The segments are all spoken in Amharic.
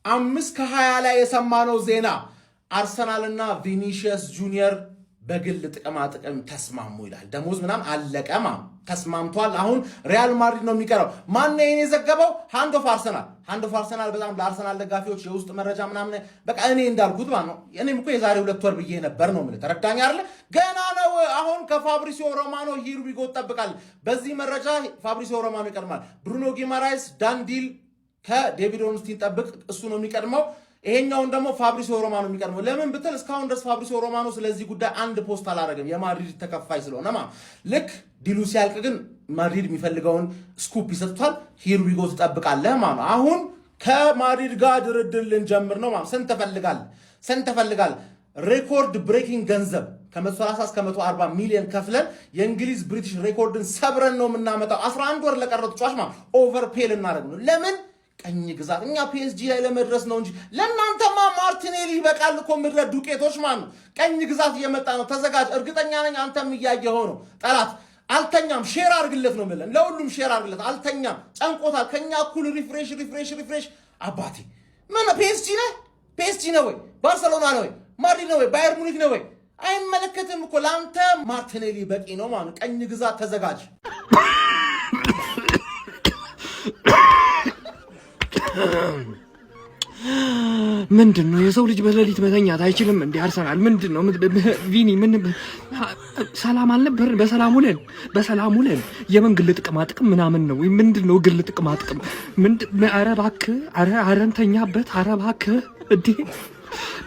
5:20 ላይ የሰማነው ዜና አርሰናልና ቪኒሺየስ ጁኒየር በግል ጥቅም ተስማሙ ይላል። ደሞዝ ምናምን አለቀማ ተስማምቷል። አሁን ሪያል ማድሪድ ነው የሚቀረው። ማን ነው የዘገበው? ሃንድ ኦፍ አርሰናል በጣም ለአርሰናል ደጋፊዎች የውስጥ መረጃ ምናምን በቃ እኔ እንዳልኩት ማለት ነው። እኔም እኮ የዛሬ 2 ወር ብዬ ነበር ነው ማለት ተረዳኝ አይደል? ገና ነው። አሁን ከፋብሪሲዮ ሮማኖ ሂሩቢጎ ይጠብቃል። በዚህ መረጃ ፋብሪሲዮ ሮማኖ ይቀድማል። ብሩኖ ጊማራይስ ዳንዲል ከዴቪድ ኦርንስቲን ጠብቅ፣ እሱ ነው የሚቀድመው። ይሄኛውን ደግሞ ፋብሪሲዮ ሮማኖ የሚቀድመው። ለምን ብትል እስካሁን ድረስ ፋብሪሲዮ ሮማኖ ስለዚህ ጉዳይ አንድ ፖስት አላደረገም፣ የማድሪድ ተከፋይ ስለሆነ ማለት። ልክ ዲሉ ሲያልቅ ግን ማድሪድ የሚፈልገውን ስኩፕ ይሰጥቷል። ሂሩቢጎ ትጠብቃለህ ማለት ነው። አሁን ከማድሪድ ጋር ድርድር ልንጀምር ነው ማለት። ስንት ተፈልጋል? ሬኮርድ ብሬኪንግ ገንዘብ ከ130 እስከ 140 ሚሊዮን ከፍለን የእንግሊዝ ብሪቲሽ ሬኮርድን ሰብረን ነው የምናመጣው። 11 ወር ለቀረጡ ጫሽ ማለት ኦቨር ፔ ልናደርግ ነው። ለምን? ቀኝ ግዛት እኛ ፒኤስጂ ላይ ለመድረስ ነው እንጂ ለእናንተማ ማርቲኔሊ ይበቃል እኮ ምድረ ዱቄቶች ማለት ነው። ቀኝ ግዛት እየመጣ ነው፣ ተዘጋጅ። እርግጠኛ ነኝ አንተም እያየኸው ነው። ጠላት አልተኛም፣ ሼር አድርግለት ነው የምልህ። ለሁሉም ሼር አድርግለት። አልተኛም፣ ጨንቆታል። ከኛ እኩል ሪፍሬሽ። አባቴ ምን ፒኤስጂ ነው ወይ ባርሰሎና ነው ወይ ማድሪድ ነው ወይ ባየር ሙኒክ ነው ወይ? አይመለከትም እኮ ለአንተ ማርቲኔሊ በቂ ነው ማለት። ቀኝ ግዛት ተዘጋጅ። ምንድነው የሰው ልጅ በሌሊት መተኛት አይችልም እንዴ? አርሰናል ምንድነው? ቪኒ ምን ሰላም አልነበር? በሰላም ውለን የምን ግል ጥቅም ምናምን ነው? ምንድነው ግል ጥቅም? ኧረ እባክህ፣ ኧረ እንተኛበት። ኧረ እባክህ እንዴ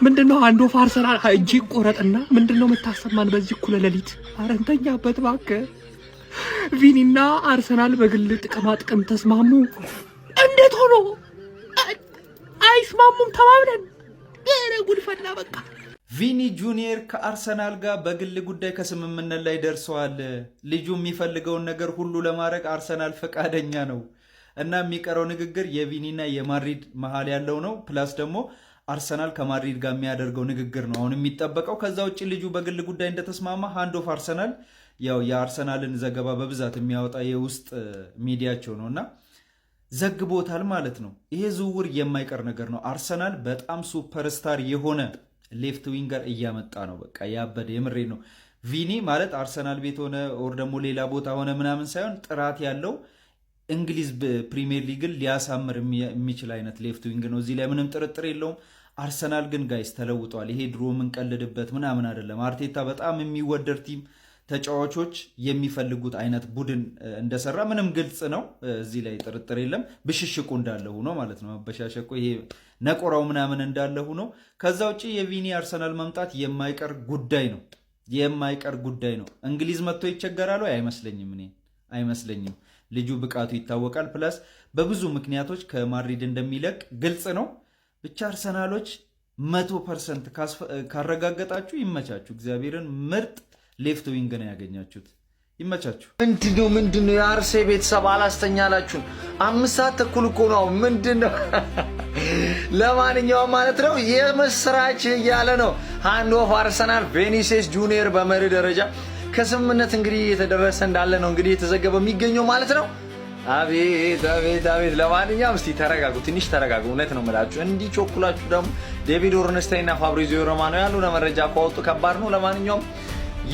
ምንድነው? አንድ ኦፍ አርሰናል እጅ ቆረጥና ምንድነው የምታሰማን በዚህ እኩለ ሌሊት? ኧረ እንተኛበት እባክህ። ቪኒና አርሰናል በግል ጥቅም ተስማሙ። እንዴት ሆኖ አይስማሙም? ተማምነን ጉድ ፈላ። በቃ ቪኒ ጁኒየር ከአርሰናል ጋር በግል ጉዳይ ከስምምነት ላይ ደርሰዋል። ልጁ የሚፈልገውን ነገር ሁሉ ለማድረግ አርሰናል ፈቃደኛ ነው እና የሚቀረው ንግግር የቪኒና የማድሪድ መሀል ያለው ነው። ፕላስ ደግሞ አርሰናል ከማድሪድ ጋር የሚያደርገው ንግግር ነው አሁን የሚጠበቀው። ከዛ ውጭ ልጁ በግል ጉዳይ እንደተስማማ ሃንድ ኦፍ አርሰናል ያው የአርሰናልን ዘገባ በብዛት የሚያወጣ የውስጥ ሚዲያቸው ነው እና ዘግቦታል ማለት ነው። ይሄ ዝውውር የማይቀር ነገር ነው። አርሰናል በጣም ሱፐርስታር የሆነ ሌፍት ዊንገር እያመጣ ነው። በቃ ያበደ የምሬ ነው። ቪኒ ማለት አርሰናል ቤት ሆነ ኦር ደግሞ ሌላ ቦታ ሆነ ምናምን ሳይሆን ጥራት ያለው እንግሊዝ ፕሪሚየር ሊግን ሊያሳምር የሚችል አይነት ሌፍት ዊንግ ነው። እዚህ ላይ ምንም ጥርጥር የለውም። አርሰናል ግን ጋይስ ተለውጧል። ይሄ ድሮ የምንቀልድበት ምናምን አይደለም። አርቴታ በጣም የሚወደድ ቲም ተጫዋቾች የሚፈልጉት አይነት ቡድን እንደሰራ ምንም ግልጽ ነው። እዚህ ላይ ጥርጥር የለም። ብሽሽቁ እንዳለ ሆኖ ማለት ነው። መበሻሸቁ ይሄ ነቆራው ምናምን እንዳለ ሆኖ ከዛ ውጪ የቪኒ አርሰናል መምጣት የማይቀር ጉዳይ ነው። እንግሊዝ መጥቶ ይቸገራሉ? አይመስለኝም። ልጁ ብቃቱ ይታወቃል። ፕላስ በብዙ ምክንያቶች ከማድሪድ እንደሚለቅ ግልጽ ነው። ብቻ አርሰናሎች 100% ካረጋገጣችሁ ይመቻችሁ። እግዚአብሔርን ምርጥ ሌፍት ዊንግ ነው ያገኛችሁት። ይመቻችሁ። ምንድነው የአርሴ ቤተሰብ አላስተኛላችሁም? 5 ሰዓት ተኩል እኮ ነው። ምንድነው? ለማንኛውም ማለት ነው የምስራች እያለ ነው ሃንድ ኦፍ አርሰናል ቪኒሲየስ ጁኒየር በመሪ ደረጃ ከስምምነት እንግዲህ የተደረሰ እንዳለ ነው እንግዲህ የተዘገበው የሚገኘው ማለት ነው። አቤት። ለማንኛውም እስቲ ተረጋጉ፣ ትንሽ ተረጋጉ። እውነት ነው የምላችሁ። እንዲህ ቾኩላችሁ ደግሞ ዴቪድ ኦርንስታይን እና ፋብሪዚዮ ሮማኖ ያሉ ለመረጃ ካወጡ ከባድ ነው። ለማንኛውም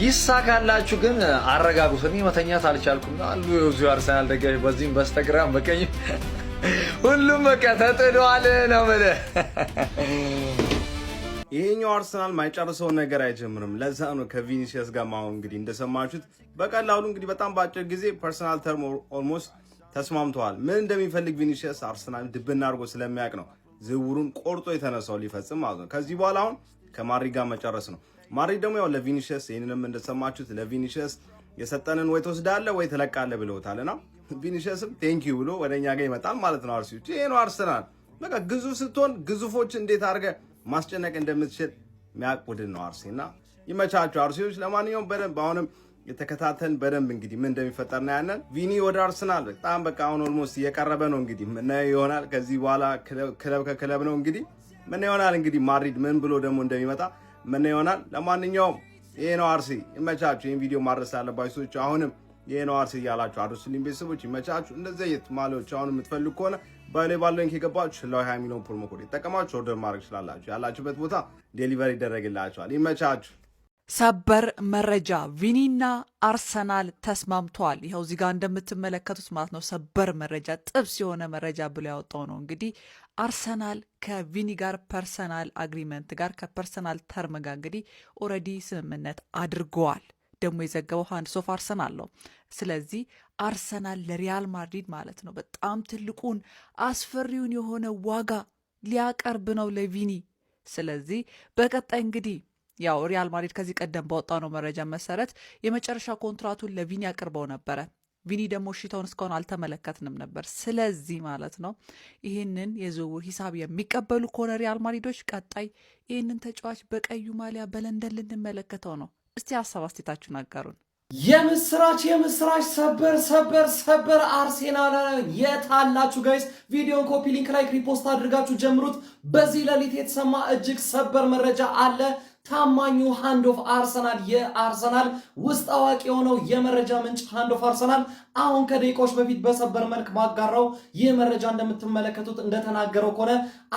ይሳካላችሁ፣ ግን አረጋጉት። እኔ መተኛት አልቻልኩም አሉ የዚህ አርሰናል ደጋፊ በዚህም በስተግራም በቀኝ ሁሉም በቃ ተጥዷል ነው ማለት። ይሄኛው አርሰናል ማይጨርሰውን ነገር አይጀምርም። ለዛ ነው ከቪኒሲየስ ጋር ማሁን እንግዲህ እንደሰማችሁት በቀላሉ እንግዲህ በጣም በአጭር ጊዜ ፐርሰናል ተርም ኦልሞስት ተስማምተዋል። ምን እንደሚፈልግ ቪኒሲየስ አርሰናል ድብና አድርጎ ስለሚያውቅ ነው ዝውውሩን ቆርጦ የተነሳው ሊፈጽም ማለት ነው። ከዚህ በኋላ አሁን ከማድሪድ ጋር መጨረስ ነው። ማድሪድ ደግሞ ያው ለቪኒሲየስ ይሄንንም እንደሰማችሁት ለቪኒሲየስ የሰጠንን ወይ ትወስዳለህ ወይ ትለቃለህ ብለውታልና ቪኒሲየስም ቴንኪዩ ብሎ ወደኛ ጋር ይመጣል ማለት ነው። አርሲዎች ይሄ ነው አርሰናል። በቃ ግዙፍ ስትሆን ግዙፎች እንዴት አድርገህ ማስጨነቅ እንደምትችል የሚያውቅ ቡድን ነው አርሴና። ይመቻችሁ አርሲዎች። ለማንኛውም በደንብ አሁንም የተከታተልን በደንብ እንግዲህ ምን እንደሚፈጠር ነው ያንን። ቪኒ ወደ አርሰናል በጣም በቃ አሁን ኦልሞስት እየቀረበ ነው እንግዲህ ምን ይሆናል ከዚህ በኋላ ክለብ ከክለብ ነው እንግዲህ ምን ይሆናል እንግዲህ ማድሪድ ምን ብሎ ደግሞ እንደሚመጣ ምን ይሆናል። ለማንኛውም ይሄ ነው አርሲ። ይመቻችሁ። ይሄን ቪዲዮ ማድረስ ያለባችሁ ሰዎች አሁንም ይሄ ነው አርሲ እያላችሁ አድርሱልኝ ቤተሰቦች። ይመቻችሁ። እንደዚህ የት ማለዎች አሁን የምትፈልጉ ከሆነ በእኔ ባለው ሊንክ የገባችሁ ለው 20 ሚሊዮን ፕሮሞ ኮድ ይጠቀማችሁ ኦርደር ማድረግ ትችላላችሁ። ያላችሁበት ቦታ ዴሊቨሪ ይደረግላችኋል። ይመቻችሁ። ሰበር መረጃ ቪኒና አርሰናል ተስማምተዋል። ይኸው እዚህ ጋር እንደምትመለከቱት ማለት ነው። ሰበር መረጃ ጥብስ የሆነ መረጃ ብሎ ያወጣው ነው። እንግዲህ አርሰናል ከቪኒ ጋር ፐርሰናል አግሪመንት ጋር ከፐርሰናል ተርም ጋር እንግዲህ ኦልሬዲ ስምምነት አድርገዋል። ደግሞ የዘገበው ሃንድስ ኦፍ አርሰናል ነው። ስለዚህ አርሰናል ለሪያል ማድሪድ ማለት ነው በጣም ትልቁን አስፈሪውን የሆነ ዋጋ ሊያቀርብ ነው ለቪኒ። ስለዚህ በቀጣይ እንግዲህ ያው ሪያል ማድሪድ ከዚህ ቀደም ባወጣው ነው መረጃ መሰረት የመጨረሻ ኮንትራቱን ለቪኒ አቅርበው ነበረ። ቪኒ ደግሞ ሽታውን እስካሁን አልተመለከትንም ነበር። ስለዚህ ማለት ነው ይህንን የዝውውር ሂሳብ የሚቀበሉ ከሆነ ሪያል ማድሪዶች ቀጣይ ይህንን ተጫዋች በቀዩ ማሊያ በለንደን ልንመለከተው ነው። እስቲ ሀሳብ አስተያየታችሁን አጋሩን። የምስራች የምስራች! ሰበር ሰበር ሰበር! አርሴናል የታላችሁ ጋይስ? ቪዲዮን ኮፒ ሊንክ ላይ ሪፖስት አድርጋችሁ ጀምሩት። በዚህ ሌሊት የተሰማ እጅግ ሰበር መረጃ አለ። ታማኙ ሃንድ ኦፍ አርሰናል የአርሰናል ውስጥ አዋቂ የሆነው የመረጃ ምንጭ ሃንድ ኦፍ አርሰናል አሁን ከደቂቃዎች በፊት በሰበር መልክ ማጋራው ይህ መረጃ እንደምትመለከቱት እንደተናገረው ከሆነ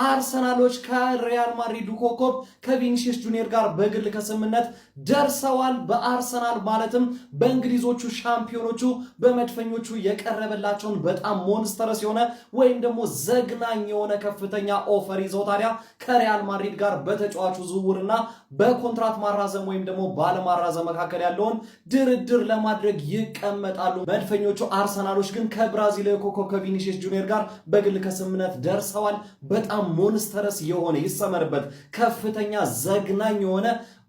አርሰናሎች ከሪያል ማድሪዱ ኮከብ ከቪኒሲየስ ጁኒየር ጋር በግል ከስምምነት ደርሰዋል። በአርሰናል ማለትም በእንግሊዞቹ ሻምፒዮኖቹ በመድፈኞቹ የቀረበላቸውን በጣም ሞንስተረስ የሆነ ወይም ደግሞ ዘግናኝ የሆነ ከፍተኛ ኦፈር ይዘው ታዲያ ከሪያል ማድሪድ ጋር በተጫዋቹ ዝውውርና በኮንትራት ማራዘም ወይም ደግሞ ባለማራዘም መካከል ያለውን ድርድር ለማድረግ ይቀመጣሉ። መድፈኞቹ አርሰናሎች ግን ከብራዚላዊ ኮከብ ከቪኒሲየስ ጁኒየር ጋር በግል ከስምምነት ደርሰዋል። በጣም ሞንስተረስ የሆነ ይሰመርበት ከፍተኛ ዘግናኝ የሆነ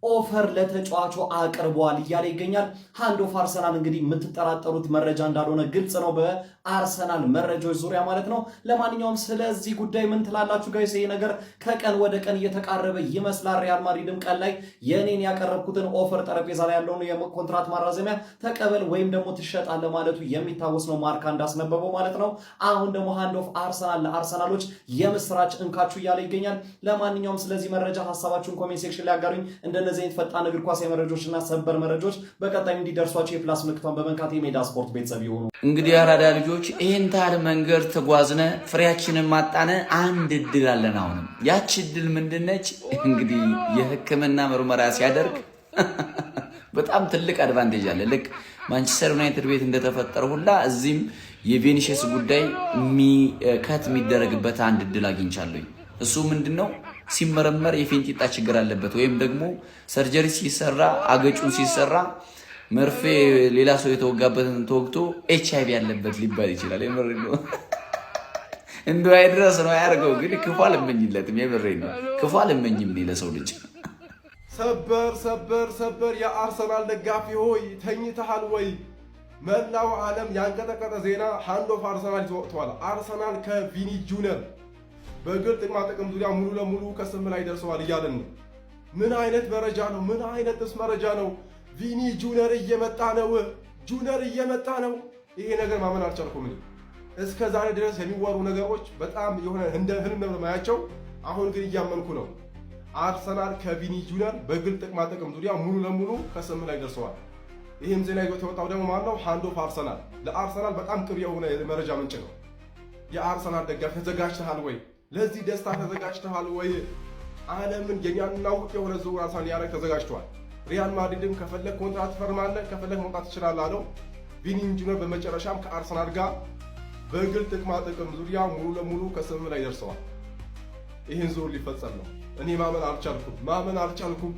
ኦፈር ለተጫዋቹ አቅርበዋል እያለ ይገኛል። ሃንድ ኦፍ አርሰናል እንግዲህ የምትጠራጠሩት መረጃ እንዳልሆነ ግልጽ ነው፣ በአርሰናል መረጃዎች ዙሪያ ማለት ነው። ለማንኛውም ስለዚህ ጉዳይ ምን ትላላችሁ ጋይስ? ይሄ ነገር ከቀን ወደ ቀን እየተቃረበ ይመስላል። ሪያል ማድሪድም ቀን ላይ የኔን ያቀረብኩትን ኦፈር ጠረጴዛ ላይ ያለውን የኮንትራት ማራዘሚያ ተቀበል ወይም ደግሞ ትሸጣለህ ማለቱ የሚታወስ ነው፣ ማርካ እንዳስነበበው ማለት ነው። አሁን ደግሞ ሃንድ ኦፍ አርሰናል ለአርሰናሎች የምስራች እንካችሁ እያለ ይገኛል። ለማንኛውም ስለዚህ መረጃ ሀሳባችሁን ኮሜንት ሴክሽን ላይ አጋሩኝ። እንደነዚህ ፈጣን እግር ኳስ መረጃዎችና ሰበር መረጃዎች በቀጣይ እንዲደርሷቸው የፕላስ ምልክቷን በመንካት የሜዳ ስፖርት ቤተሰብ ይሁኑ። እንግዲህ አራዳ ልጆች ይህን ታህል መንገድ ተጓዝነ ፍሬያችንን ማጣነ አንድ እድል አለን። አሁንም ያቺ እድል ምንድነች? እንግዲህ የሕክምና ምርመራ ሲያደርግ በጣም ትልቅ አድቫንቴጅ አለ። ልክ ማንቸስተር ዩናይትድ ቤት እንደተፈጠረ ሁላ እዚህም የቪኒሲየስ ጉዳይ ከት የሚደረግበት አንድ እድል አግኝቻለሁ። እሱ ምንድነው? ሲመረመር የፊንጢጣ ችግር አለበት ወይም ደግሞ ሰርጀሪ ሲሰራ አገጩን ሲሰራ መርፌ ሌላ ሰው የተወጋበትን ተወግቶ HIV ያለበት ሊባል ይችላል። የምሬ ነው። እንደው አይድረስ ነው ያርገው። ግን ክፉ አልመኝለትም። የምሬ ነው። ክፉ አልመኝም እኔ ለሰው ልጅ። ሰበር ሰበር ሰበር! የአርሰናል ደጋፊ ሆይ ተኝተሃል ወይ? መላው ዓለም ያንቀጠቀጠ ዜና ሃንድ ኦፍ አርሰናል ይወጥቷል። አርሰናል ከቪኒ ጁኒየር በግል ጥቅማ ጥቅም ዙሪያ ሙሉ ለሙሉ ከስም ላይ ደርሰዋል እያለን ነው። ምን አይነት መረጃ ነው? ምን አይነት ጥስ መረጃ ነው? ቪኒ ጁኒየር እየመጣ ነው። ጁኒየር እየመጣ ነው። ይሄ ነገር ማመን አልቻልኩም። እስከ ዛሬ ድረስ የሚወሩ ነገሮች በጣም የሆነ እንደ ህልም ነው ማያቸው። አሁን ግን እያመንኩ ነው። አርሰናል ከቪኒ ጁኒየር በግል ጥቅማ ጥቅም ዙሪያ ሙሉ ለሙሉ ከስም ላይ ደርሰዋል። ይህም ዜና የተወጣው ደግሞ ማን ነው? ሃንድ ኦፍ አርሰናል። ለአርሰናል በጣም ቅርብ የሆነ የመረጃ ምንጭ ነው። የአርሰናል ደጋፊ ተዘጋጅተሃል ወይ? ለዚህ ደስታ ተዘጋጅተሃል ወይ? ዓለምን የሚያናውጥ የሆነ ዝውውር አርሰናል ሊያደርግ ተዘጋጅቷል። ሪያል ማድሪድም ከፈለግ ኮንትራት ትፈርማለህ፣ ከፈለግ መውጣት ትችላለህ አለው። ቪኒ ጁኒየር በመጨረሻም ከአርሰናል ጋር በግል ጥቅማ ጥቅም ዙሪያ ሙሉ ለሙሉ ከስምምነት ላይ ደርሰዋል። ይህን ዝውውር ሊፈጸም ነው። እኔ ማመን አልቻልኩም።